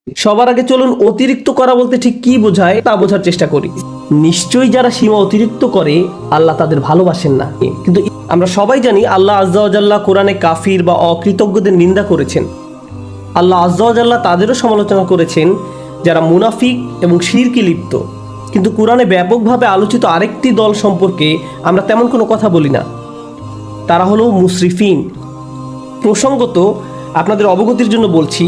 সবার আগে চলুন অতিরিক্ত করা বলতে ঠিক কি বোঝায় তা বোঝার চেষ্টা করি। নিশ্চয়ই যারা সীমা অতিরিক্ত করে আল্লাহ তাদের ভালোবাসেন না। কিন্তু আমরা সবাই জানি আল্লাহ আজ্জা ওয়া জাল্লা কোরআনে কাফির বা অকৃতজ্ঞদের নিন্দা করেছেন। আল্লাহ আজ্জা ওয়া জাল্লা তাদেরও সমালোচনা করেছেন যারা মুনাফিক এবং শিরকে লিপ্ত। কিন্তু কোরআনে ব্যাপকভাবে আলোচিত আরেকটি দল সম্পর্কে আমরা তেমন কোনো কথা বলি না, তারা হলো মুসরিফিন। প্রসঙ্গত আপনাদের অবগতির জন্য বলছি,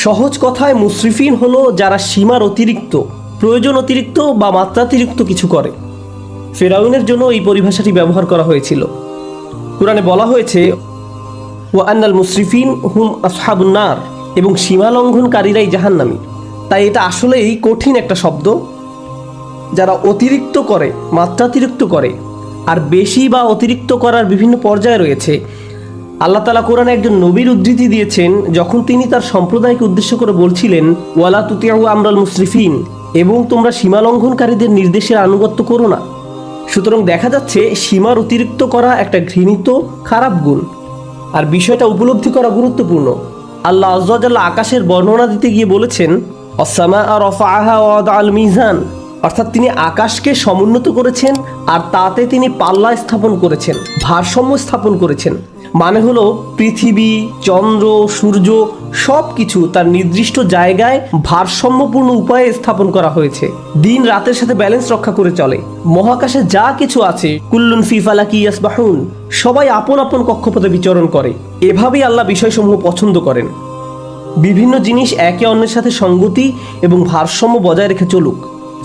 সহজ কথায় মুসরিফিন হলো যারা সীমার অতিরিক্ত, প্রয়োজন অতিরিক্ত বা মাত্রাতিরিক্ত কিছু করে। ফেরাউনের জন্য এই পরিভাষাটি ব্যবহার করা হয়েছিল। কোরআনে বলা হয়েছে ওয়া আন্নাল মুসরিফিন হুম আসহাবুন নার, এবং সীমা লঙ্ঘনকারীরাই জাহান্নামী। তাই এটা আসলেই কঠিন একটা শব্দ। যারা অতিরিক্ত করে, মাত্রাতিরিক্ত করে, আর বেশি বা অতিরিক্ত করার বিভিন্ন পর্যায়ে রয়েছে। আল্লাহ তাআলা কোরআনে একজন নবীর উদ্ধৃতি দিয়েছেন যখন তিনি তার সম্প্রদায়কে উদ্দেশ্য করে বলছিলেন ওয়ালা তুতিউ আমরাল মুসরিফিন, এবং তোমরা সীমা লঙ্ঘনকারীদের নির্দেশের আনুগত্য করো না। সুতরাং দেখা যাচ্ছে সীমার অতিরিক্ত করা একটা ঘৃণিত খারাপ গুণ, আর বিষয়টা উপলব্ধি করা গুরুত্বপূর্ণ। আল্লাহ আজ্জা ওয়া জাল্লা আকাশের বর্ণনা দিতে গিয়ে বলেছেন আস-সামাআ রাফাআহা ওয়া ওয়াদাআল মিজান, অর্থাৎ তিনি আকাশকে সমুন্নত করেছেন আর তাতে তিনি পাল্লা স্থাপন করেছেন, ভারসাম্য স্থাপন করেছেন। মানে হলো পৃথিবী, চন্দ্র, সূর্য সব কিছু তার নির্দিষ্ট জায়গায় ভারসাম্যপূর্ণ উপায়ে স্থাপন করা হয়েছে। দিন রাতের সাথে ব্যালেন্স রক্ষা করে চলে। মহাকাশে যা কিছু আছে কুল্লুন ফি ফালাকি ইয়াসবাহুন, সবাই আপন আপন কক্ষপথে বিচরণ করে। এভাবেই আল্লাহ বিষয়সমূহ পছন্দ করেন। বিভিন্ন জিনিস একে অন্যের সাথে সঙ্গতি এবং ভারসাম্য বজায় রেখে চলুক।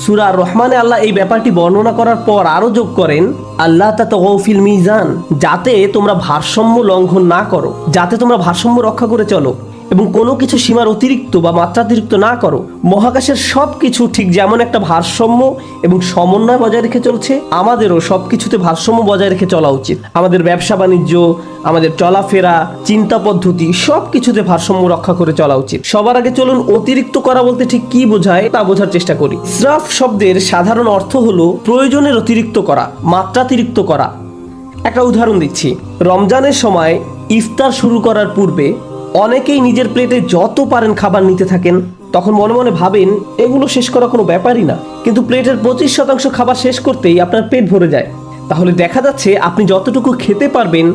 সূরা আর রহমানে আল্লাহ এই ব্যাপারটি বর্ণনা করার পর আরও যোগ করেন আল্লাহ তাতাগাউ ফিল মিজান, যাতে তোমরা ভারসাম্য লঙ্ঘন না করো, যাতে তোমরা ভারসাম্য রক্ষা করে চলো এবং কোনো কিছু সীমার অতিরিক্ত বা মাত্রাতিরিক্ত না করো। মহাকাশের সব কিছু ঠিক যেমন একটা ভারসাম্য এবং সমন্বয় বজায় রেখে চলছে, আমাদেরও সব কিছুতে ভারসাম্য বজায় রেখে চলা উচিত। আমাদের ব্যবসা বাণিজ্য, আমাদের চলাফেরা, চিন্তা পদ্ধতি সব কিছুতে ভারসাম্য রক্ষা করে চলা উচিত। সবার আগে চলুন অতিরিক্ত করা বলতে ঠিক কি বোঝায় তা বোঝার চেষ্টা করি। ইসরাফ শব্দের সাধারণ অর্থ হলো প্রয়োজনের অতিরিক্ত করা, মাত্রাতিরিক্ত করা। একটা উদাহরণ দিচ্ছি, রমজানের সময় ইফতার শুরু করার পূর্বে অনেকেই নিজের প্লেটে যত পারেন খাবার নিতে থাকেন। তখন মনে মনে ভাবেন এগুলো শেষ করা কোনো ব্যাপারই না, কিন্তু প্লেটের 25% খাবার শেষ করতেই আপনার পেট ভরে যায়। তাহলে দেখা যাচ্ছে আপনি যতটুকু খেতে পারবেন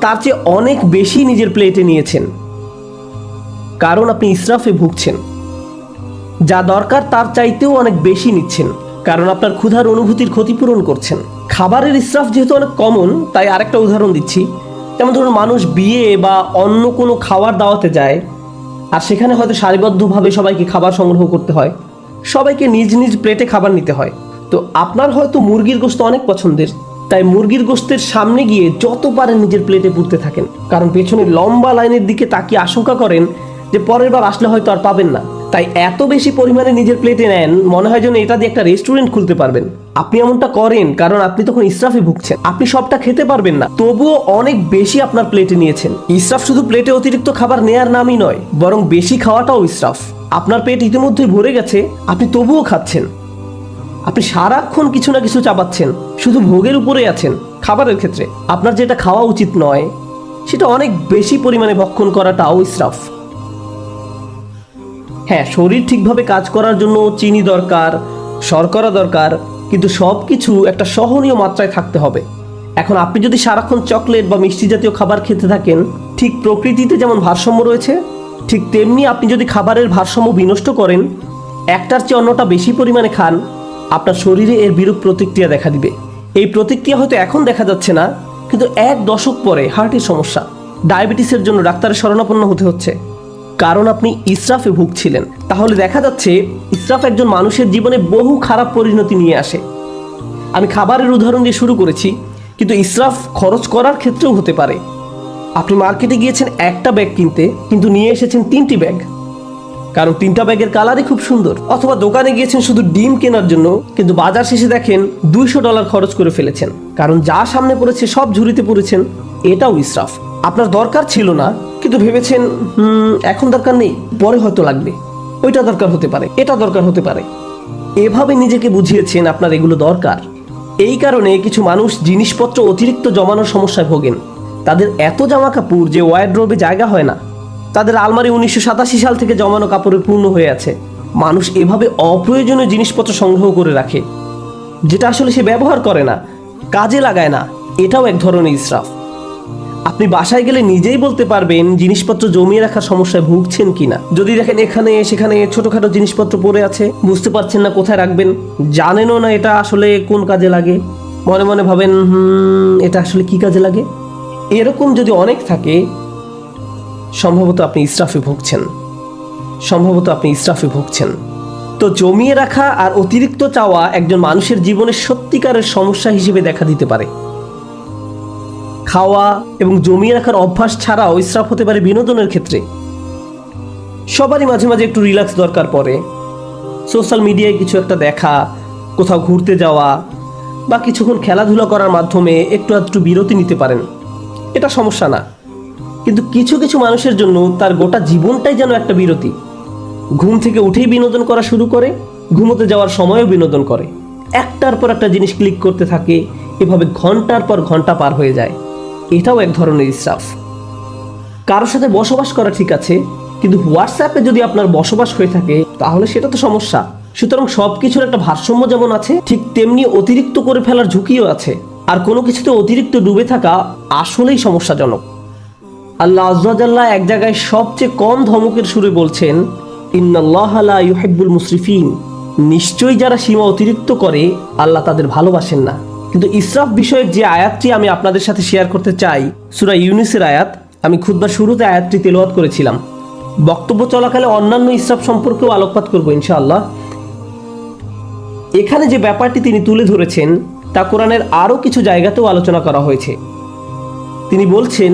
তার চেয়ে অনেক বেশি নিজের প্লেটে নিয়েছেন, কারণ আপনি ইসরাফে ভুগছেন। যা দরকার তার চাইতেও অনেক বেশি নিচ্ছেন, কারণ আপনার ক্ষুধার অনুভূতির ক্ষতিপূরণ করছেন। খাবারের ইসরাফ যেহেতু অনেক কমন, তাই আরেকটা উদাহরণ দিচ্ছি। যেমন ধরুন, মানুষ বিয়ে বা অন্য কোনো খাওয়ার দাওয়াতে যায়, আর সেখানে হয়তো সারিবদ্ধভাবে সবাইকে খাবার সংগ্রহ করতে হয়, সবাইকে নিজ নিজ প্লেটে খাবার নিতে হয়। তো আপনার হয়তো মুরগির গোশত অনেক পছন্দের, তাই মুরগির গোশতের সামনে গিয়ে যত পারেন নিজের প্লেটে পুরতে থাকেন, কারণ পেছনে লম্বা লাইনের দিকে তাকিয়ে আশঙ্কা করেন যে পরের বার আসলে হয়তো আর পাবেন না। তাই এত বেশি পরিমাণে নিজের প্লেটে নেন, মনে হয় যেন এটা দিয়ে একটা রেস্টুরেন্ট খুলতে পারবেন। আপনি এমনটা করেন কারণ আপনি তখন ইসরাফে ভুগছেন। আপনি সবটা খেতে পারবেন না, তবুও অনেক বেশি আপনার প্লেটে নিয়েছেন। ইসরাফ শুধু প্লেটে অতিরিক্ত খাবার নেয়ার নামই নয়, বরং বেশি খাওয়াটাও ইসরাফ। আপনার পেট ইতিমধ্যেই ভরে গেছে, আপনি তবুও খাচ্ছেন। আপনি সারাক্ষণ কিছু না কিছু চাবাচ্ছেন, শুধু ভোগের উপরে আছেন। খাবারের ক্ষেত্রে আপনার যেটা খাওয়া উচিত নয় সেটা অনেক বেশি পরিমাণে ভক্ষণ করাটাও ইসরাফ। হ্যাঁ, শরীর ঠিকভাবে কাজ করার জন্য চিনি দরকার, শর্করা দরকার, কিন্তু সব কিছু একটা সহনীয় মাত্রায় থাকতে হবে। এখন আপনি যদি সারাক্ষণ চকলেট বা মিষ্টি জাতীয় খাবার খেতে থাকেন, ঠিক প্রকৃতিতে যেমন ভারসাম্য রয়েছে, ঠিক তেমনি আপনি যদি খাবারের ভারসাম্য বিনষ্ট করেন, একটার চেয়ে অন্যটা বেশি পরিমাণে খান, আপনার শরীরে এর বিরূপ প্রতিক্রিয়া দেখা দিবে। এই প্রতিক্রিয়া হয়তো এখন দেখা যাচ্ছে না, কিন্তু 1 দশক পরে হার্টের সমস্যা, ডায়াবেটিসের জন্য ডাক্তারের শরণাপন্ন হতে হচ্ছে, কারণ আপনি ইসরাফে ভুগছিলেন। তাহলে দেখা যাচ্ছে ইসরাফ একজন মানুষের জীবনে বহু খারাপ পরিণতি নিয়ে আসে। আমি খাবারের উদাহরণ দিয়ে শুরু করেছি, কিন্তু ইসরাফ খরচ করার ক্ষেত্রেও হতে পারে। আপনি মার্কেটে গিয়েছেন একটা ব্যাগ কিনতে, কিন্তু নিয়ে এসেছেন 3টি ব্যাগ, কারণ 3টা ব্যাগের কালারই খুব সুন্দর। অথবা দোকানে গিয়েছেন শুধু ডিম কেনার জন্য, কিন্তু বাজার শেষে দেখেন $200 খরচ করে ফেলেছেন, কারণ যা সামনে পড়েছে সব ঝুড়িতে পড়েছেন। এটাও ইসরাফ। আপনার দরকার ছিল না, কিন্তু ভেবেছেন এখন দরকার নেই, পরে হয়তো লাগবে। ওইটা দরকার হতে পারে, এটা দরকার হতে পারে। এভাবে নিজেকে বুঝিয়েছেন আপনার এগুলো দরকার। এই কারণে কিছু মানুষ জিনিসপত্র অতিরিক্ত জমানোর সমস্যায় ভোগেন। তাদের এত জামা কাপড় যে ওয়ারড্রোবে জায়গা হয় না। তাদের আলমারি 1987 সাল থেকে জমানো কাপড়ে পূর্ণ হয়ে আছে। মানুষ এভাবে অপ্রয়োজনীয় জিনিসপত্র সংগ্রহ করে রাখে, যেটা আসলে সে ব্যবহার করে না, কাজে লাগায় না। এটাও এক ধরনের ইসরাফ। আপনি বাসায় গেলে নিজেই বলতে পারবেন জিনিসপত্র জমিয়ে রাখার সমস্যায় ভুগছেন কিনা। যদি দেখেন এখানে সেখানে ছোটখাটো জিনিসপত্র পড়ে আছে, বুঝতে পারছেন না কোথায় রাখবেন, জানেনও না এটা আসলে কোন কাজে লাগে, মনে মনে ভাবেন এটা আসলে কি কাজে লাগে, এরকম যদি অনেক থাকে, সম্ভবত আপনি ইসরাফে ভুগছেন। তো জমিয়ে রাখা আর অতিরিক্ত চাওয়া একজন মানুষের জীবনের সত্যিকারের সমস্যা হিসেবে দেখা দিতে পারে। খাওয়া এবং জমিয়ে রাখার অভ্যাস ছাড়াও ইসরাফ হতে পারে বিনোদনের ক্ষেত্রে। সবারই মাঝে মাঝে একটু রিল্যাক্স দরকার পড়ে। সোশ্যাল মিডিয়ায় কিছু একটা দেখা, কোথাও ঘুরতে যাওয়া বা কিছুক্ষণ খেলাধুলা করার মাধ্যমে একটু বিরতি নিতে পারেন, এটা সমস্যা না। কিন্তু কিছু কিছু মানুষের জন্য তার গোটা জীবনটাই যেন একটা বিরতি। ঘুম থেকে উঠেই বিনোদন করা শুরু করে, ঘুমোতে যাওয়ার সময়ও বিনোদন করে, একটার পর একটা জিনিস ক্লিক করতে থাকে, এভাবে ঘন্টার পর ঘন্টা পার হয়ে যায়। এটাও এক ধরনের ইসরাফ। কারোর সাথে বসবাস করা ঠিক আছে, কিন্তু হোয়াটসঅ্যাপে যদি আপনার বসবাস হয়ে থাকে তাহলে সেটা তো সমস্যা। সুতরাং সবকিছুর একটা ভারসাম্য যেমন আছে, ঠিক তেমনি অতিরিক্ত করে ফেলার ঝুঁকিও আছে। আর কোনো কিছুতে অতিরিক্ত ডুবে থাকা আসলেই সমস্যাজনক। আল্লাহ আযজা ওয়া জাল্লা এক জায়গায় সবচেয়ে কম ধমকের সুরে বলছেন, ইন্নাল্লাহা লা ইউহিব্বুল মুসরিফিন, নিশ্চয়ই যারা সীমা অতিরিক্ত করে আল্লাহ তাদের ভালোবাসেন না। কিন্তু ইসরাফ বিষয়ক যে আয়াতটি আমি আপনাদের সাথে শেয়ার করতে চাই, সূরা ইউনূসের আয়াত, আমি খুতবার শুরুতে আয়াতটি তেলাওয়াত করেছিলাম। বক্তব্য চলাকালে অন্যান্য ইসরাফ সম্পর্কেও আলোকপাত করব ইনশাআল্লাহ। এখানে যে ব্যাপারটি তিনি তুলে ধরেছেন তা কোরআনের আরও কিছু জায়গাতেও আলোচনা করা হয়েছে। তিনি বলছেন,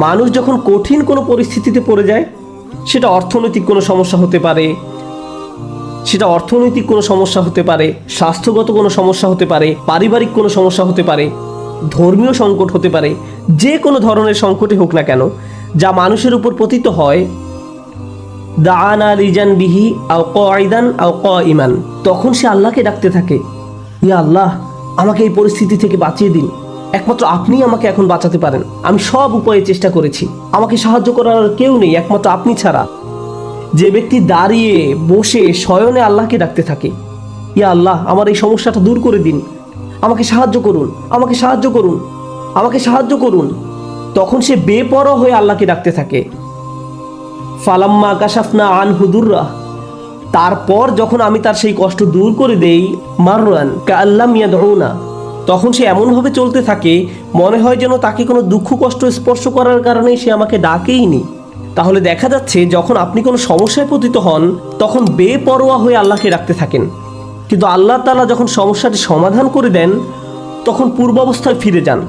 মানুষ যখন কঠিন কোনো পরিস্থিতিতে পড়ে যায়, সেটা অর্থনৈতিক কোনো সমস্যা হতে পারে, স্বাস্থ্যগত কোনো সমস্যা হতে পারে, পারিবারিক কোনো সমস্যা হতে পারে, ধর্মীয় সংকট হতে পারে, যে কোনো ধরনের সংকটই হোক না কেন, যা মানুষের উপর পতিত হয়, দাআনা লিজানবিহি আও কাঈদান আও কাঈমান, তখন সে আল্লাহকে ডাকতে থাকে, ইয়া আল্লাহ, আমাকে এই পরিস্থিতি থেকে বাঁচিয়ে দিন, একমাত্র আপনিই আমাকে এখন বাঁচাতে পারেন, আমি সব উপায়ে চেষ্টা করেছি, আমাকে সাহায্য করার কেউ নেই একমাত্র আপনি ছাড়া। যে ব্যক্তি দাঁড়িয়ে বসে শয়নে আল্লাহকে ডাকতে থাকে, ইয়া আল্লাহ, আমার এই সমস্যাটা দূর করে দিন, আমাকে সাহায্য করুন, তখন সে বেপরোয়া হয়ে আল্লাহকে ডাকতে থাকে। ফালাম্মা কাশাফনা আনহু দুররাহ, তারপর যখন আমি তার সেই কষ্ট দূর করে দেই, মাররান কাআল্লাম ইয়াদউনা, তখন সে এমনভাবে চলতে থাকে মনে হয় যেন তাকে কোনো দুঃখ কষ্ট স্পর্শ করার কারণে সে আমাকে ডাকেইনি। তাহলে দেখা যাচ্ছে যখন আপনি কোনো সমস্যায় পতিত হন তখন বেপরোয়া হয়ে আল্লাহকে ডাকতে থাকেন, কিন্তু আল্লাহ তাআলা যখন সমস্যাটি সমাধান করে দেন তখন পূর্বাবস্থায় ফিরে যান।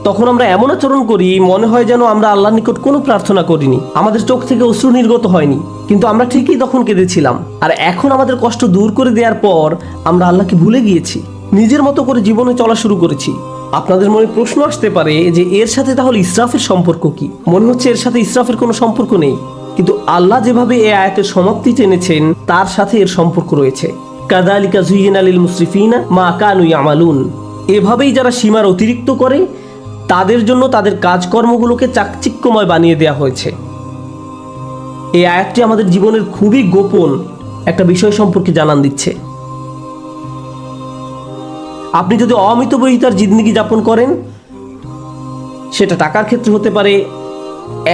তখন আমরা এমন আচরণ করি মনে হয় যেন আমরা আল্লাহর নিকট কোনো প্রার্থনা করিনি, আমাদের চোখ থেকে অশ্রু নির্গত হয়নি, কিন্তু আমরা ঠিকই তখন কেঁদেছিলাম। আর এখন আমাদের কষ্ট দূর করে দেওয়ার পর আমরা আল্লাহকে ভুলে গিয়েছি, নিজের মতো করে জীবনে চলা শুরু করেছি। আপনাদের মনে প্রশ্ন আসতে পারে যে এর সাথে তাহলে ইসরাফের সম্পর্ক কি? মনে হচ্ছে এর সাথে ইসরাফের কোনো সম্পর্ক নেই, কিন্তু আল্লাহ যেভাবে এই আয়াতের সমাপ্তি টেনেছেন তার সাথে এর সম্পর্ক রয়েছে। কাযালিকা যুয়্যিনা লিল মুসরিফিনা মা কানু ইয়ামালুন, এভাবেই যারা সীমার অতিরিক্ত করে তাদের জন্য তাদের কাজকর্মগুলোকে চাকচিক্যময় বানিয়ে দেওয়া হয়েছে। এই আয়াতটি আমাদের জীবনের খুবই গোপন একটা বিষয় সম্পর্কে জানান দিচ্ছে। আপনি যদি অমিতব্যয়িতার জিন্দেগি যাপন করেন, সেটা টাকার ক্ষেত্রে হতে পারে,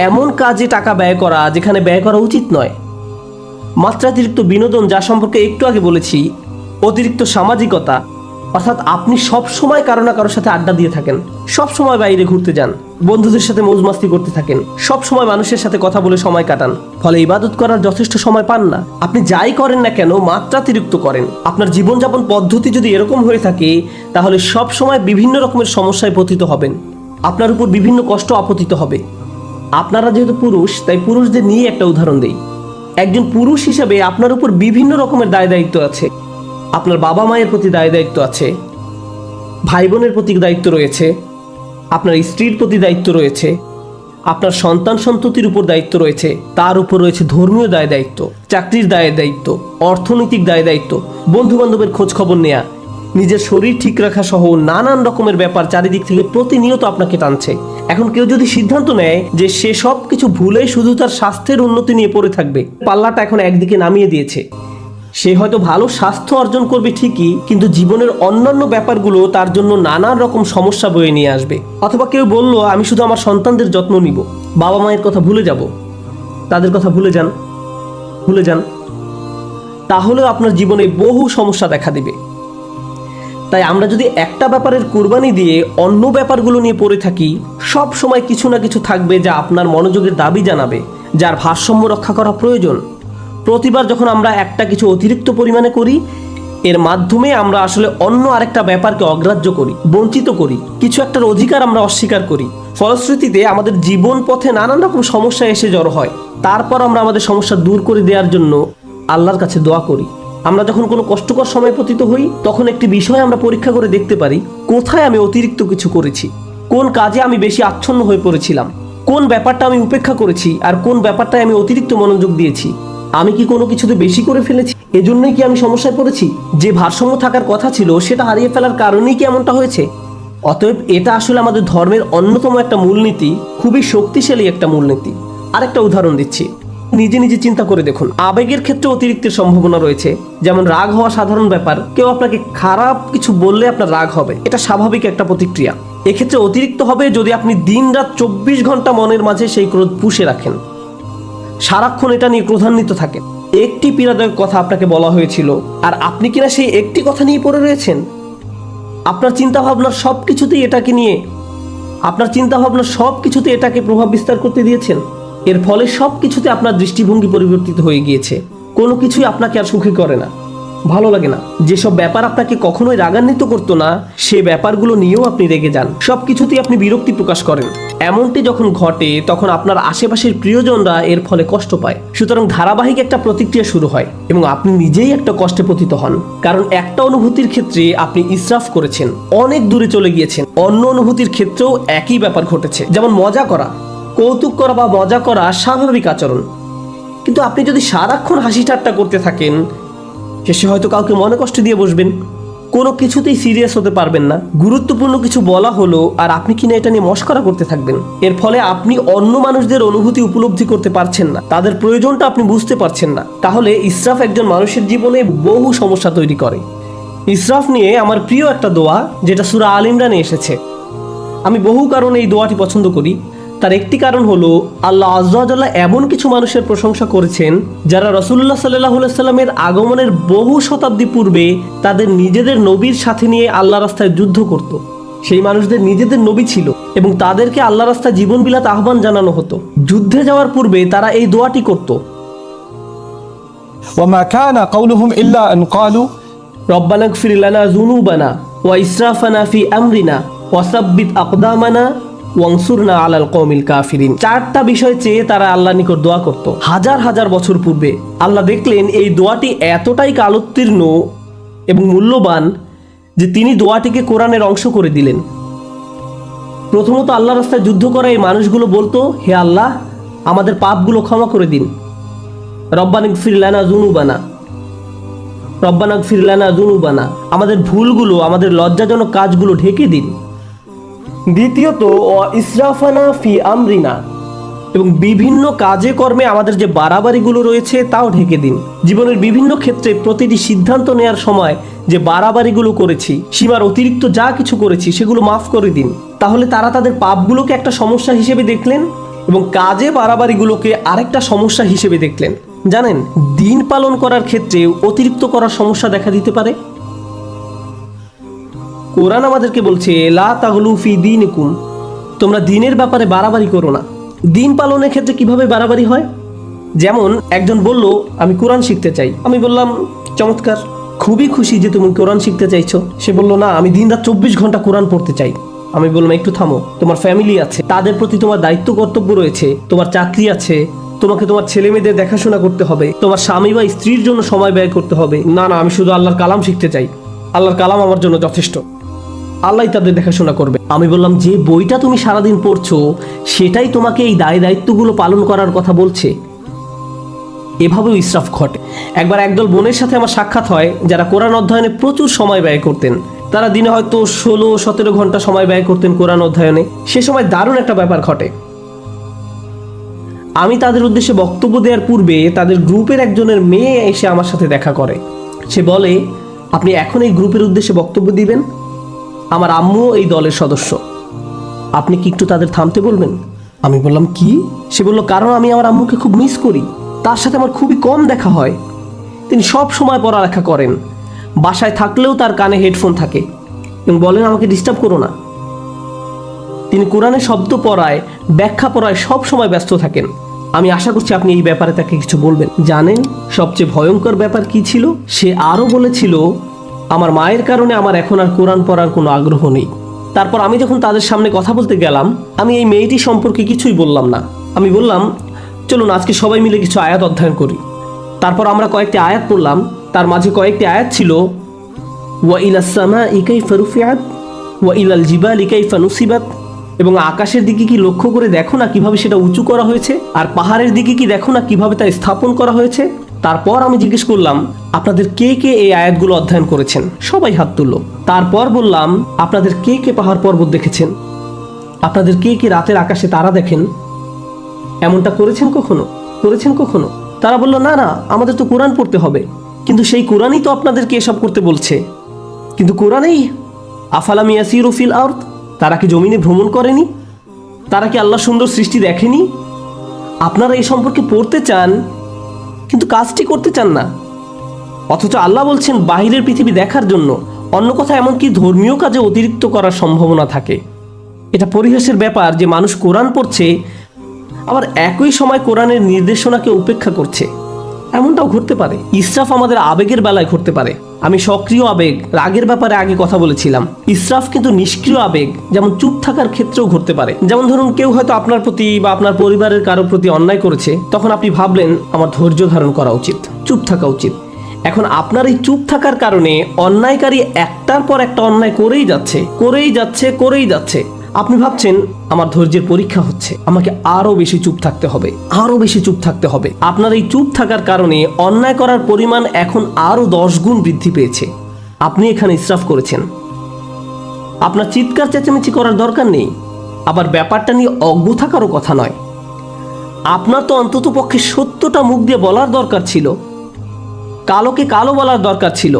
এমন কাজে টাকা ব্যয় করা যেখানে ব্যয় করা উচিত নয়, মাত্রাতিরিক্ত বিনোদন যা সম্পর্কে একটু আগে বলেছি, অতিরিক্ত সামাজিকতা, অর্থাৎ আপনি সব সময় কারো না কারোর সাথে আড্ডা দিয়ে থাকেন, সব সময় বাইরে ঘুরতে যান, বন্ধুদের সাথে মৌজ মাস্তি করতে থাকেন, সব সময় মানুষের সাথে কথা বলে সময় কাটান, ফলে ইবাদত করার যথেষ্ট সময় পান না। আপনি যাই করেন না কেন মাত্রাতিরিক্ত করেন। আপনার জীবনযাপন পদ্ধতি যদি এরকম হয়ে থাকে তাহলে সব সময় বিভিন্ন রকমের সমস্যায় পতিত হবেন, আপনার উপর বিভিন্ন কষ্ট আপতিত হবে। আপনারা যেহেতু পুরুষ, তাই পুরুষদের নিয়ে একটা উদাহরণ দেই। একজন পুরুষ হিসেবে আপনার উপর বিভিন্ন রকমের দায় দায়িত্ব আছে। আপনার বাবা মায়ের প্রতি দায় দায়িত্ব আছে, ভাই বোনের প্রতি দায়িত্ব রয়েছে, আপনার স্ত্রীর প্রতি দায়িত্ব রয়েছে, আপনার সন্তান সন্ততির উপর দায়িত্ব রয়েছে, তার উপর রয়েছে ধর্মীয় দায় দায়িত্ব, চাকরির দায় দায়িত্ব, অর্থনৈতিক দায় দায়িত্ব, বন্ধু বান্ধবের খোঁজ খবর নেয়া, নিজের শরীর ঠিক রাখা সহ নানান রকমের ব্যাপার চারিদিক থেকে প্রতিনিয়ত আপনাকে টানছে। এখন কেউ যদি সিদ্ধান্ত নেয় যে সে সব কিছু ভুলে শুধু তার স্বাস্থ্যের উন্নতি নিয়ে পড়ে থাকবে, পাল্লাটা এখন একদিকে নামিয়ে দিয়েছে। সে হয়তো ভালো স্বাস্থ্য অর্জন করবে ঠিকই, কিন্তু জীবনের অন্যান্য ব্যাপারগুলো তার জন্য নানান রকম সমস্যা বয়ে নিয়ে আসবে। অথবা কেউ বলল আমি শুধু আমার সন্তানদের যত্ন নিব, বাবা মায়ের কথা ভুলে যাব, তাদের কথা ভুলে যান, তাহলেও আপনার জীবনে বহু সমস্যা দেখা দিবে। তাই আমরা যদি একটা ব্যাপারের কুরবানি দিয়ে অন্য ব্যাপারগুলো নিয়ে পড়ে থাকি, সব সময় কিছু না কিছু থাকবে যা আপনার মনোযোগের দাবি জানাবে, যার ভারসাম্য রক্ষা করা প্রয়োজন। প্রতিবার যখন আমরা একটা কিছু অতিরিক্ত পরিমাণে করি, এর মাধ্যমে আমরা আসলে অন্য আরেকটা ব্যাপারকে অগ্রাহ্য করি, বঞ্চিত করি, কিছু একটার অধিকার আমরা অস্বীকার করি। ফলশ্রুতিতে আমাদের জীবন পথে নানান রকম সমস্যা এসে জড়ো হয়। তারপর আমরা আমাদের সমস্যা দূর করে দেওয়ার জন্য আল্লাহর কাছে দোয়া করি। আমরা যখন কোনো কষ্টকর সময় পতিত হই, তখন একটি বিষয় আমরা পরীক্ষা করে দেখতে পারি, কোথায় আমি অতিরিক্ত কিছু করেছি, কোন কাজে আমি বেশি আচ্ছন্ন হয়ে পড়েছিলাম, কোন ব্যাপারটা আমি উপেক্ষা করেছি, আর কোন ব্যাপারটায় আমি অতিরিক্ত মনোযোগ দিয়েছি। আমি কি কোনো কিছুতে বেশি করে ফেলেছি? এজন্যই কি আমি সমস্যায় পড়েছি? যে ভারসাম্য থাকার কথা ছিল সেটা হারিয়ে ফেলার কারণেই কি এমনটা হয়েছে? অতএব এটা আসলে আমাদের ধর্মের অন্যতম একটা মূলনীতি, খুবই শক্তিশালী একটা মূলনীতি। আরেকটা উদাহরণ দিচ্ছি, নিজে নিজে চিন্তা করে দেখুন। আবেগের ক্ষেত্রে অতিরিক্তের সম্ভাবনা রয়েছে। যেমন রাগ হওয়া সাধারণ ব্যাপার, কেউ আপনাকে খারাপ কিছু বললে আপনার রাগ হবে, এটা স্বাভাবিক একটা প্রতিক্রিয়া। এক্ষেত্রে অতিরিক্ত হবে যদি আপনি দিন রাত 24 ঘন্টা মনের মাঝে সেই ক্রোধ পুষে রাখেন, সারাক্ষণ এটা নিয়ে ক্রোধান্বিত থাকেন। একটি পীড়াদায়ক কথা আপনাকে বলা হয়েছিল, আর আপনি কিনা সেই একটি কথা নিয়ে পড়ে রয়েছেন। আপনার চিন্তাভাবনার সব কিছুতেই এটাকে প্রভাব বিস্তার করতে দিয়েছেন। এর ফলে সব কিছুতে আপনার দৃষ্টিভঙ্গি পরিবর্তিত হয়ে গিয়েছে। কোনো কিছুই আপনাকে আর সুখী করে না, ভালো লাগে না। যেসব ব্যাপার আপনাকে কখনোই রাগান্বিত করতো না, সে ব্যাপারগুলো নিয়েও আপনি রেগে যান, সব কিছুতেই আপনি বিরক্তি প্রকাশ করেন। এমনটি যখন ঘটে, তখন আপনার আশেপাশের প্রিয়জনরা এর ফলে কষ্ট পায়। সুতরাং ধারাবাহিক একটা প্রতিক্রিয়া শুরু হয় এবং আপনি নিজেই একটা কষ্টে পতিত হন। কারণ একটা অনুভূতির ক্ষেত্রে আপনি ইসরাফ করেছেন, অনেক দূরে চলে গিয়েছেন। অন্য অনুভূতির ক্ষেত্রেও একই ব্যাপার ঘটেছে। যেমন মজা করা, কৌতুক করা বা মজা করা স্বাভাবিক আচরণ, কিন্তু আপনি যদি সারাক্ষণ হাসি ঠাট্টা করতে থাকেন, শেষে হয়তো কাউকে মনে কষ্ট দিয়ে বসবেন, কোনো কিছুতেই সিরিয়াস হতে পারবেন না। গুরুত্বপূর্ণ কিছু বলা হলো আর আপনি কিনা এটা নিয়ে মশকরা করতে থাকবেন। এর ফলে আপনি অন্য মানুষদের অনুভূতি উপলব্ধি করতে পারছেন না, তাদের প্রয়োজনটা আপনি বুঝতে পারছেন না। তাহলে ইসরাফ একজন মানুষের জীবনে বহু সমস্যা তৈরি করে। ইসরাফ নিয়ে আমার প্রিয় একটা দোয়া, যেটা সূরা আল ইমরানে এসেছে। আমি বহু কারণে এই দোয়াটি পছন্দ করি। তার একটি কারণ হলো, আল্লাহ আযজা ওয়া জাল্লা এমন কিছু মানুষের প্রশংসা করেছেন যারা রাসূলুল্লাহ সাল্লাল্লাহু আলাইহি সাল্লামের আগমনের বহু শতাব্দী পূর্বে তাদের নিজেদের নবীর সাথে নিয়ে আল্লাহ রাস্তায় যুদ্ধ করত। সেই মানুষদের নিজেদের নবী ছিল এবং তাদেরকে আল্লাহ রাস্তায় জীবন বিলাতে আহ্বান জানানো হতো। যুদ্ধে যাওয়ার পূর্বে তারা এই দোয়াটি করত, وما كان قولهم إلا أن قالوا রব্বানা ইগফির লানা যুনুবানা ওয়া ইসরাফানা ফি আমরিনা ওয়া সাব্বিত আকদামানা ওয়ানসুরনা আলাল কওমিল কাফিরিন। চারটা বিষয় চেয়ে তারা আল্লাহর নিকট দোয়া করত হাজার হাজার বছর পূর্বে। আল্লাহ দেখলেন এই দোয়াটি এতটাই কালোত্তীর্ণ এবং মূল্যবান যে তিনি দোয়াটিকে কোরআনের অংশ করে দিলেন। প্রথমত আল্লাহ রাস্তায় যুদ্ধ করা এই মানুষগুলো বলতো, হে আল্লাহ, আমাদের পাপগুলো ক্ষমা করে দিন। রব্বানা ইগফির লানা যুনুবানা, রব্বানা ইগফির লানা যুনুবানা, আমাদের ভুলগুলো, আমাদের লজ্জাজনক কাজগুলো ঢেকে দিন। দ্বিতীয়ত ইসরাফানা ফি আমরিনা, এবং বিভিন্ন কাজে কর্মে আমাদের যে বাড়াবাড়িগুলো রয়েছে তাও ঢেকে দিন। জীবনের বিভিন্ন ক্ষেত্রে প্রতিটি সিদ্ধান্ত নেওয়ার সময় যে বাড়াবাড়িগুলো করেছি, সীমার অতিরিক্ত যা কিছু করেছি, সেগুলো মাফ করে দিন। তাহলে তারা তাদের পাপগুলোকে একটা সমস্যা হিসেবে দেখলেন এবং কাজে বাড়াবাড়িগুলোকে আরেকটা সমস্যা হিসেবে দেখলেন। জানেন, দিন পালন করার ক্ষেত্রে অতিরিক্ত করার সমস্যা দেখা দিতে পারে। কোরআন আমাদেরকে বলছে, লা তাগলু ফি দীনিকুম, তোমরা দিনের ব্যাপারে বাড়াবাড়ি করো না। দিন পালনের ক্ষেত্রে কিভাবে বাড়াবাড়ি হয়? যেমন একজন বলল, আমি কোরআন শিখতে চাই। আমি বললাম, চমৎকার, খুবই খুশি যে তুমি কোরআন শিখতে চাইছো। সে বলল, না, আমি দিনরাত 24 ঘন্টা কোরআন পড়তে চাই। আমি বললাম, একটু থামো, তোমার ফ্যামিলি আছে, তাদের প্রতি তোমার দায়িত্ব কর্তব্য রয়েছে, তোমার চাকরি আছে, তোমাকে তোমার ছেলে মেয়েদের দেখাশোনা করতে হবে, তোমার স্বামী বা স্ত্রীর জন্য সময় ব্যয় করতে হবে। না না, আমি শুধু আল্লাহর কালাম শিখতে চাই, আল্লাহর কালাম আমার জন্য যথেষ্ট, আল্লাহ তাদের দেখাশোনা করবে। আমি বললাম, যে বইটা তুমি সারাদিন পড়ছো সেটাই তোমাকে এই দায়িত্বগুলো পালন করার কথা বলছে। এভাবেও ইসরাফ ঘটে। একবার একদল বোনের সাথে আমার সাক্ষাৎ হয় যারা কোরআন অধ্যয়নে প্রচুর সময় ব্যয় করতেন। তারা দিনে হয়তো 16-17 ঘন্টা সময় ব্যয় করতেন কোরআন অধ্যয়নে। সে সময় দারুণ একটা ব্যাপার ঘটে। আমি তাদের উদ্দেশ্যে বক্তব্য দেওয়ার পূর্বে তাদের গ্রুপের একজনের মেয়ে এসে আমার সাথে দেখা করে। সে বলে, আপনি এখন এই গ্রুপের উদ্দেশ্যে বক্তব্য দিবেন? আমার আম্মু এই দলের সদস্য, আপনি কি একটু তাদের থামতে বলবেন? আমি বললাম, কি? সে বলল, কারণ আমি আমার আম্মুকে খুব মিস করি, তার সাথে আমার খুবই কম দেখা হয়। তিনি সব সময় পড়ালেখা করেন, বাসায় থাকলেও তার কানে হেডফোন থাকে এবং বলেন, আমাকে ডিস্টার্ব করো না। তিনি কোরআনের শব্দ পড়ায়, ব্যাখ্যা পড়ায় সব সময় ব্যস্ত থাকেন। আমি আশা করছি আপনি এই ব্যাপারে তাকে কিছু বলবেন। জানেন সবচেয়ে ভয়ঙ্কর ব্যাপার কি ছিল? সে আরও বলেছিল, আমার মায়ের কারণে আমার এখন আর কোরআন পড়ার কোনো আগ্রহ নেই। তারপর আমি যখন তাদের সামনে কথা বলতে গেলাম, আমি এই মেয়েটি সম্পর্কে কিছুই বললাম না। আমি বললাম, চলুন আজকে সবাই মিলে কিছু আয়াত অধ্যয়ন করি। তারপর আমরা কয়েকটি আয়াত পড়লাম। তার মাঝে কয়েকটি আয়াত ছিল, ওয়া ইলাস সামাই কাইফা রুফিআত ওয়া ইলাল জিবালি কাইফা নুসিবাত, এবং আকাশের দিকে কি লক্ষ্য করে দেখো না কিভাবে সেটা উঁচু করা হয়েছে, আর পাহাড়ের দিকে কি দেখো না কিভাবে তা স্থাপন করা হয়েছে। তারপর আমি জিজ্ঞেস করলাম, আপনাদের কে কে এই আয়াতগুলো অধ্যয়ন করেছেন? সবাই হাত তুলল। তারপর বললাম, আপনাদের কে কে পাহাড় পর্বত দেখেছেন? আপনাদের কে কে রাতের আকাশে তারা দেখেন? এমনটা করেছেন কখনো? তারা বলল, না না, আমাদের তো কোরআন পড়তে হবে। কিন্তু সেই কোরআনই তো আপনাদেরকে এসব করতে বলছে। কিন্তু কোরআনেই আফালাম ইয়াসিরু ফিল আরদ, তারা কি জমিনে ভ্রমণ করেনি? তারা কি আল্লাহ সুন্দর সৃষ্টি দেখেনি? আপনারা এই সম্পর্কে পড়তে চান কিন্তু কাজটি করতে চান না। অথচ আল্লাহ বলছেন বাহিরের পৃথিবী দেখার জন্য। অন্য কথা, এমনকি ধর্মীয় কাজে অতিরিক্ত করার সম্ভাবনা থাকে। এটা পরিহাসের ব্যাপার যে মানুষ কোরআন পড়ছে আবার একই সময় কোরআনের নির্দেশনাকে উপেক্ষা করছে। এমনটাও ঘটতে পারে। ইসরাফ আমাদের আবেগের বেলায় ঘটতে পারে। আমি সক্রিয় আবেগ, রাগের ব্যাপারে আগে কথা বলেছিলাম। ইসরাফ কিন্তু নিষ্ক্রিয় আবেগ, যেমন চুপ থাকার ক্ষেত্রেও ঘটতে পারে। যেমন ধরুন, কেউ হয়তো আপনার প্রতি বা আপনার পরিবারের কারোর প্রতি অন্যায় করেছে, তখন আপনি ভাবলেন আমার ধৈর্য ধারণ করা উচিত, চুপ থাকা উচিত। এখন আপনার এই চুপ থাকার কারণে অন্যায়কারী একটার পর একটা অন্যায় করেই যাচ্ছে। আপনি ভাবছেন আমার ধৈর্যের পরীক্ষা হচ্ছে, আমাকে আরো বেশি চুপ থাকতে হবে। আপনার এই চুপ থাকার কারণে অন্যায় করার পরিমাণ এখন আরো 10 গুণ বৃদ্ধি পেয়েছে। আপনি এখানে ইসরাফ করেছেন। আপনার চিৎকার চেঁচামেচি করার দরকার নেই, আবার ব্যাপারটা নিয়ে অজ্ঞ থাকারও কথা নয়। আপনার তো অন্তত পক্ষে সত্যটা মুখ দিয়ে বলার দরকার ছিল, কালোকে কালো বলার দরকার ছিল,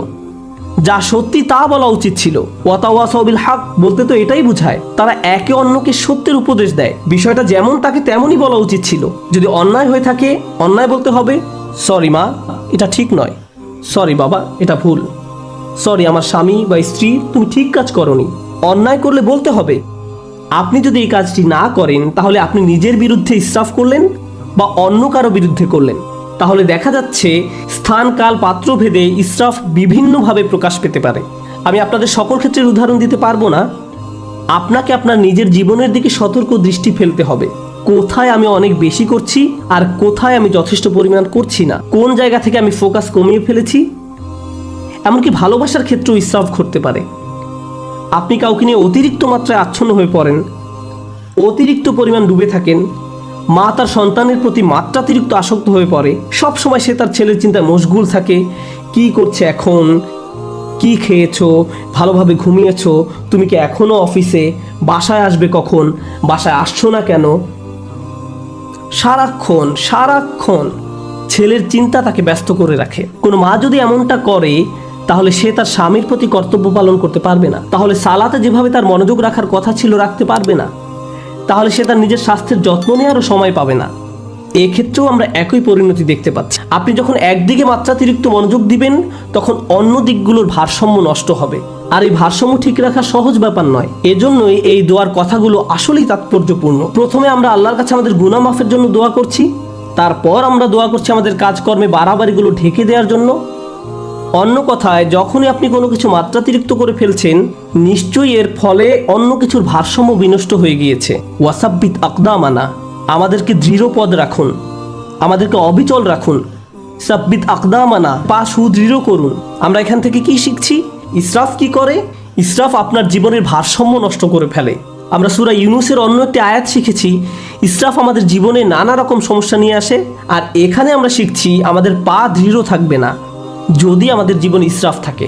যা সত্যি তা বলা উচিত ছিল। ওয়াতাওয়াসাউ বিল হক বলতে তো এটাই বোঝায় তারা একে অন্যকে সত্যের উপদেশ দেয়। বিষয়টা যেমন তাকে তেমনই বলা উচিত ছিল। যদি অন্যায় হয়ে থাকে, অন্যায় বলতে হবে, সরি মা, এটা ঠিক নয়, সরি বাবা, এটা ভুল, সরি আমার স্বামী বা স্ত্রী, তুমি ঠিক কাজ করনি। অন্যায় করলে বলতে হবে। আপনি যদি এই কাজটি না করেন, তাহলে আপনি নিজের বিরুদ্ধে ইসরাফ করলেন বা অন্য কারো বিরুদ্ধে করলেন। তাহলে দেখা যাচ্ছে স্থান, কাল, পাত্র ভেদে ইসরাফ বিভিন্নভাবে প্রকাশ পেতে পারে। আমি আপনাদের সকল ক্ষেত্রের উদাহরণ দিতে পারবো না। আপনাকে আপনার নিজের জীবনের দিকে সতর্ক দৃষ্টি ফেলতে হবে। কোথায় আমি অনেক বেশি করছি আর কোথায় আমি যথেষ্ট পরিমাণ করছি না, কোন জায়গা থেকে আমি ফোকাস কমিয়ে ফেলেছি। এমনকি ভালোবাসার ক্ষেত্রেও ইসরাফ ঘটতে পারে। আপনি কাউকে নিয়ে অতিরিক্ত মাত্রায় আচ্ছন্ন হয়ে পড়েন, অতিরিক্ত পরিমাণ ডুবে থাকেন। মা তার সন্তানের প্রতি মাত্রাতিরিক্ত আসক্ত হয়ে পড়ে। সব সময় সে তার ছেলের চিন্তায় মশগুল থাকে। কি করছে এখন, কি খেয়েছো, ভালোভাবে ঘুমিয়েছো, তুমি কি এখনো অফিসে, বাসায় আসবে কখন, বাসায় আসছো না কেন। সারাক্ষণ ছেলের চিন্তা তাকে ব্যস্ত করে রাখে। কোনো মা যদি এমনটা করে, তাহলে সে তার স্বামীর প্রতি কর্তব্য পালন করতে পারবে না। তাহলে সালাতে যেভাবে তার মনোযোগ রাখার কথা ছিল রাখতে পারবে না। তাহলে সে তার নিজের স্বাস্থ্যের যত্ন নেওয়ারও সময় পাবে না। এক্ষেত্রেও আমরা একই পরিণতি দেখতে পাচ্ছি। আপনি যখন একদিকে মাত্রাতিরিক্ত মনোযোগ দিবেন, তখন অন্য দিকগুলোর ভারসাম্য নষ্ট হবে। আর এই ভারসাম্য ঠিক রাখা সহজ ব্যাপার নয়। এজন্যই এই দোয়ার কথাগুলো আসলেই তাৎপর্যপূর্ণ। প্রথমে আমরা আল্লাহর কাছে আমাদের গুনাহ মাফের জন্য দোয়া করছি, তারপর আমরা দোয়া করছি আমাদের কাজকর্মে বাড়াবাড়িগুলো ঢেকে দেওয়ার জন্য। অন্য কথায়, যখনই আপনি কোনো কিছু মাত্রাতিরিক্ত করে ফেলছেন, নিশ্চয়ই এর ফলে অন্য কিছুর ভারসাম্য বিনষ্ট হয়ে গিয়েছে। ওয়াসাব্বিত আকদামানা, আমাদেরকে দৃঢ় পদ রাখুন, আমাদেরকে অবিচল রাখুন। সাব্বিত আকদামানা, পা সুদৃঢ় করুন। আমরা এখান থেকে কি শিখছি? ইসরাফ কি করে? ইসরাফ আপনার জীবনের ভারসাম্য নষ্ট করে ফেলে। আমরা সূরা ইউনূসের অন্য একটি আয়াত শিখেছি, ইসরাফ আমাদের জীবনে নানা রকম সমস্যা নিয়ে আসে। আর এখানে আমরা শিখছি আমাদের পা দৃঢ় থাকবে না যদি আমাদের জীবনে ইসরাফ থাকে।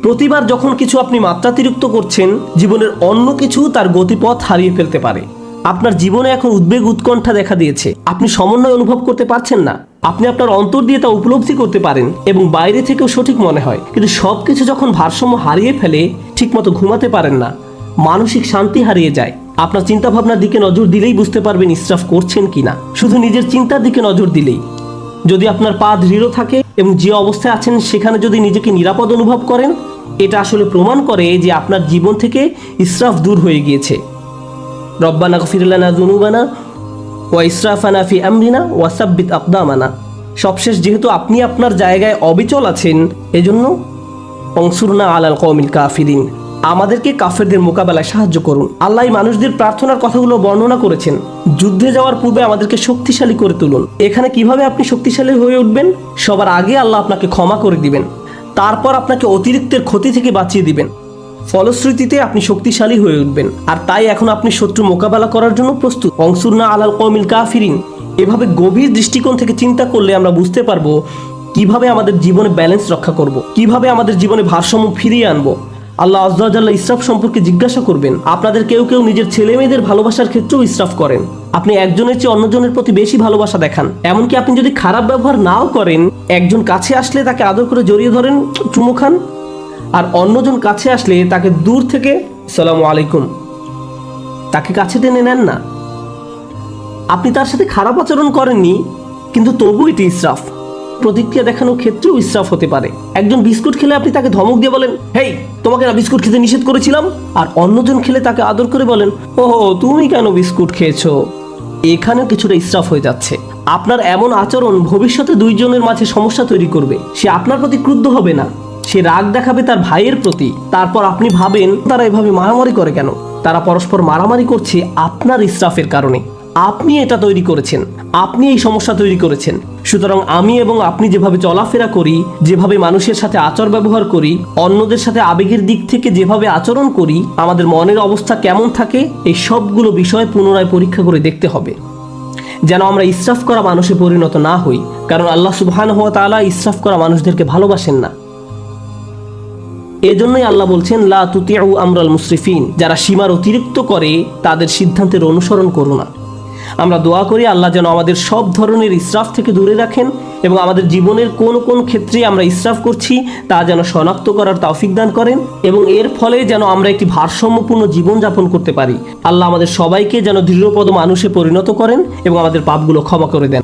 প্রতিবার যখন কিছু আপনি মাত্রাতিরিক্ত করছেন, জীবনের অন্য কিছু তার গতিপথ হারিয়ে ফেলতে পারে। আপনার জীবনে এখন উদ্বেগ উৎকণ্ঠা দেখা দিয়েছে, আপনি সমন্বয় অনুভব করতে পারছেন না, আপনি আপনার অন্তর দিয়ে তা উপলব্ধি করতে পারেন এবং বাইরে থেকেও সঠিক মনে হয়, কিন্তু সবকিছু যখন ভারসাম্য হারিয়ে ফেলে, ঠিকমতো ঘুমাতে পারেন না, মানসিক শান্তি হারিয়ে যায়। আপনার চিন্তা ভাবনার দিকে নজর দিলেই বুঝতে পারবেন ইসরাফ করছেন কিনা। শুধু নিজের চিন্তার দিকে নজর দিলেই, যদি আপনার পা দৃঢ় থাকে এবং যে অবস্থায় আছেন সেখানে যদি নিজেকে নিরাপদ অনুভব করেন, এটা আসলে প্রমাণ করে যে আপনার জীবন থেকে ইসরাফ দূর হয়ে গিয়েছে। রব্বানা গফির লানা যুনুবানা ওয়া ইসরাফানা ফি আমরিনা ওয়া সাব্বিত আকদামানা। সবশেষ যেহেতু আপনি আপনার জায়গায় অবিচল আছেন, এজন্য অনসুরনা আলাল কওমিল কাফিরিন, আমাদেরকে কাফেরদের মোকাবেলায় সাহায্য করুন। আল্লাহ মানুষদের প্রার্থনার কথাগুলো বর্ণনা করেছেন। যুদ্ধে যাওয়ার পূর্বে আমাদেরকে শক্তিশালী করে তুলুন। এখানে কিভাবে আপনি শক্তিশালী হয়ে উঠবেন? সবার আগে আল্লাহ আপনাকে ক্ষমা করে দিবেন, তারপর আপনাকে অতিরিক্তের ক্ষতি থেকে বাঁচিয়ে দিবেন। ফলশ্রুতিতে আপনি শক্তিশালী হয়ে উঠবেন, আর তাই এখন আপনি শত্রু মোকাবেলা করার জন্য প্রস্তুত। অনসুরনা আলাল কওমিল কাফিরিন। এভাবে গভীর দৃষ্টিকোণ থেকে চিন্তা করলে আমরা বুঝতে পারবো কিভাবে আমাদের জীবনে ব্যালেন্স রক্ষা করব, কিভাবে আমাদের জীবনে ভারসাম্য ফিরিয়ে আনবো। আল্লাহ আযজা ওয়া জাল্লা ইসরাফ সম্পর্কে জিজ্ঞাসা করবেন। আপনাদের কেউ কেউ নিজের ছেলে মেয়েদের ভালোবাসার ক্ষেত্রেও ইসরাফ করেন। আপনি একজনের চেয়ে অন্যজনের প্রতি বেশি ভালোবাসা দেখান। এমনকি আপনি যদি খারাপ ব্যবহার নাও করেন, একজন কাছে আসলে তাকে আদর করে জড়িয়ে ধরেন, চুমু খান, আর অন্যজন কাছে আসলে তাকে দূর থেকে আসসালামু আলাইকুম, তাকে কাছে টেনে নেন না। আপনি তার সাথে খারাপ আচরণ করেননি, কিন্তু তবু এটি ইসরাফ। প্রতিক্রিয়া দেখানোর ক্ষেত্রেও ইসরাফ হতে পারে। একজন বিস্কুট খেলে আপনি তাকে ধমক দিয়ে বলেন, হেই তোমাকে না বিস্কুট খেতে নিষেধ করেছিলাম, আর অন্যজন খেলে তাকে আদর করে বলেন, ওহো তুমি কেন বিস্কুট খেয়েছো। এখানেও কিছুটা ইসরাফ হয়ে যাচ্ছে। আপনার এমন আচরণ ভবিষ্যতে দুইজনের মাঝে সমস্যা তৈরি করবে। সে আপনার প্রতি ক্রুদ্ধ হবে না, সে রাগ দেখাবে তার ভাইয়ের প্রতি। তারপর আপনি ভাবেন তারা এভাবে মারামারি করে কেন? তারা পরস্পর মারামারি করছে আপনার ইসরাফের কারণে। আপনি এটা তৈরি করেছেন, আপনি এই সমস্যা তৈরি করেছেন। সুতরাং আমি এবং আপনি যেভাবে চলাফেরা করি, যেভাবে মানুষের সাথে আচার ব্যবহার করি, অন্যদের সাথে আবেগের দিক থেকে যেভাবে আচরণ করি, আমাদের মনের অবস্থা কেমন থাকে, এই সবগুলো বিষয় পুনরায় পরীক্ষা করে দেখতে হবে, যেন আমরা ইসরাফ করা মানুষে পরিণত না হই। কারণ আল্লাহ সুবহানাহু ওয়া তাআলা ইসরাফ করা মানুষদেরকে ভালোবাসেন না। এজন্যই আল্লাহ বলছেন, লা তুতিউ আমরাল মুসরিফিন, যারা সীমার অতিরিক্ত করে তাদের সিদ্ধান্তের অনুসরণ করো না। আমরা দোয়া করি আল্লাহ যেন আমাদের সব ধরনের ইসরাফ থেকে দূরে রাখেন এবং আমাদের জীবনের কোন কোন ক্ষেত্রে আমরা ইসরাফ করছি তা যেন শনাক্ত করার তৌফিক দান করেন এবং এর ফলে যেন আমরা একটি ভারসাম্যপূর্ণ জীবন যাপন করতে পারি। আল্লাহ আমাদের সবাইকে যেন দৃঢ়পদ মানুষে পরিণত করেন এবং আমাদের পাপগুলো ক্ষমা করে দেন।